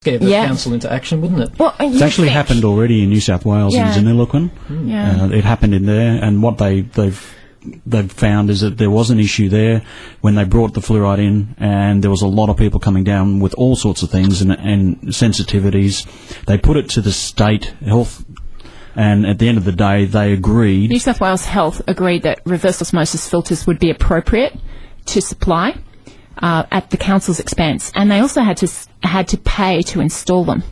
scare the council into action, wouldn't it? Well, it's actually happened already in New South Wales in Zinniloquin. It happened in there, and what they've found is that there was an issue there when they brought the fluoride in, and there was a lot of people coming down with all sorts of things and sensitivities. They put it to the state health, and at the end of the day, they agreed. New South Wales Health agreed that reverse osmosis filters would be appropriate to supply at the council's expense, and they also had to pay to install them.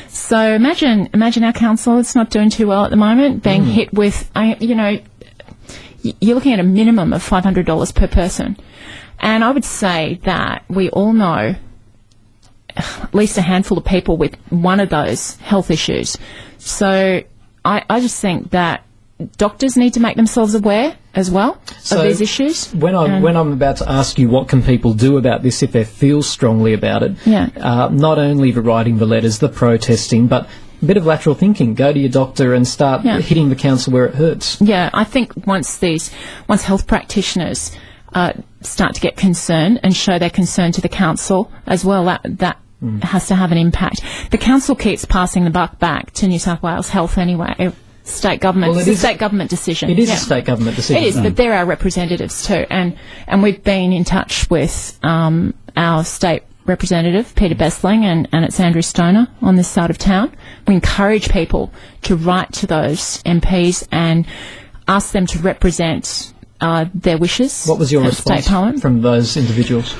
So imagine our council, it's not doing too well at the moment, being hit with, you're looking at a minimum of $500 per person. And I would say that we all know at least a handful of people with one of those health issues. So I just think that doctors need to make themselves aware as well of these issues. When I'm about to ask you what can people do about this if they feel strongly about it, not only the writing the letters, the protesting, but a bit of lateral thinking. Go to your doctor and start hitting the council where it hurts. Yeah, I think once health practitioners start to get concerned and show their concern to the council as well, that has to have an impact. The council keeps passing the buck back to New South Wales Health anyway. State government. Well, it's a state government decision. It is a state government decision. It is, but they're our representatives too, and we've been in touch with our state representative, Peter Bessling, and it's Andrew Stoner on this side of town. We encourage people to write to those MPs and ask them to represent their wishes. What was your response from those individuals?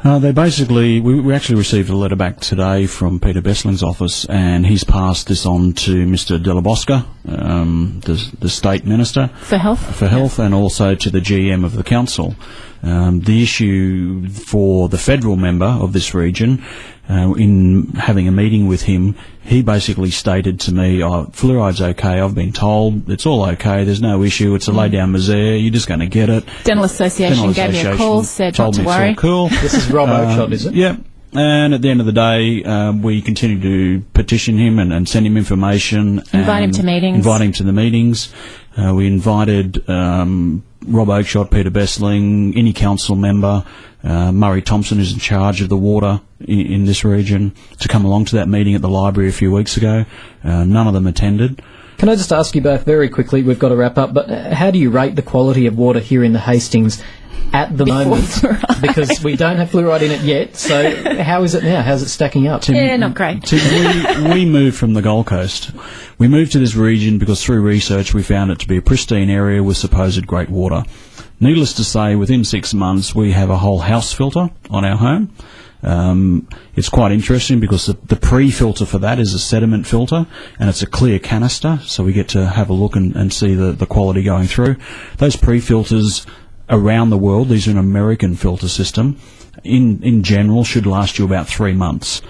They basically, we actually received a letter back today from Peter Bessling's office, and he's passed this on to Mr. De La Bosca, the State Minister for Health, and also to the GM of the council. The issue for the federal member of this region, in having a meeting with him, he basically stated to me, fluoride's okay, I've been told, it's all okay, there's no issue, it's a lay-down misere, you're just going to get it. Dental Association gave me a call, said not to worry. Cool. This is Rob Oakeshott, is it? Yeah. And at the end of the day, we continue to petition him and send him information. Invite him to meetings. Invite him to the meetings. We invited Rob Oakeshott, Peter Bessling, any council member, Murray Thompson, who's in charge of the water in this region, to come along to that meeting at the library a few weeks ago. None of them attended. Can I just ask you both very quickly, we've got to wrap up, but how do you rate the quality of water here in the Hastings at the moment? Because we don't have fluoride in it yet, so how is it now? How's it stacking up? Not great. We moved from the Gold Coast. We moved to this region because through research we found it to be a pristine area with supposed great water. Needless to say, within 6 months we have a whole house filter on our home. It's quite interesting because the pre-filter for that is a sediment filter, and it's a clear canister, so we get to have a look and see the quality going through. Those pre-filters around the world, these are an American filter system, in general should last you about 3 months.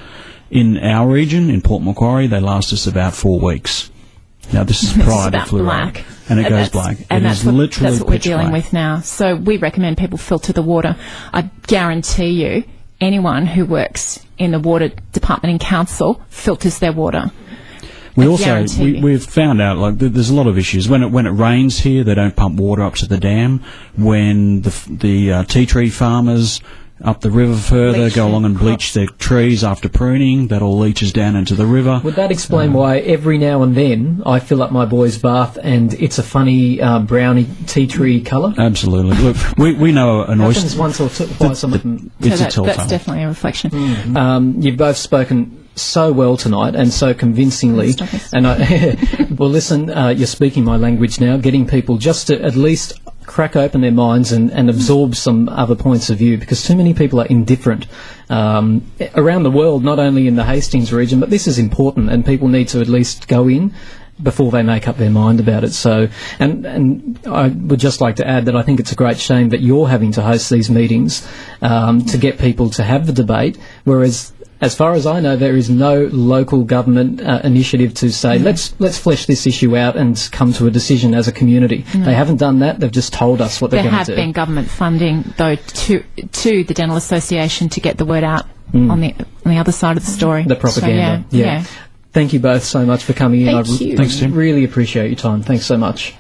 In our region, in Port Macquarie, they last us about 4 weeks. Now, this is prior to fluoride. And it goes black. And that's what we're dealing black with now. So we recommend people filter the water. I guarantee you, anyone who works in the water department in council filters their water. We've found out there's a lot of issues when it rains here. They don't pump water up to the dam. When the tea tree farmers up the river further go along and bleach their trees after pruning, that all leaches down into the river. Would that explain why every now and then I fill up my boy's bath and it's a funny browny tea tree colour? Absolutely. Look, we know an oyster. Happens once or twice. That's definitely a reflection. Mm-hmm. You've both spoken so well tonight and so convincingly, and well, listen, you're speaking my language now, getting people just to at least crack open their minds and absorb some other points of view, because too many people are indifferent around the world, not only in the Hastings region, but this is important and people need to at least go in before they make up their mind about it. So, and I would just like to add that I think it's a great shame that you're having to host these meetings to get people to have the debate, whereas as far as I know, there is no local government initiative to say, let's flesh this issue out and come to a decision as a community. No. They haven't done that. They've just told us what they're going to do. There have been government funding, though, to the Dental Association to get the word out on the other side of the story. The propaganda. So, yeah. Thank you both so much for coming in. Thank you. Thanks, Tim. Really appreciate your time. Thanks so much.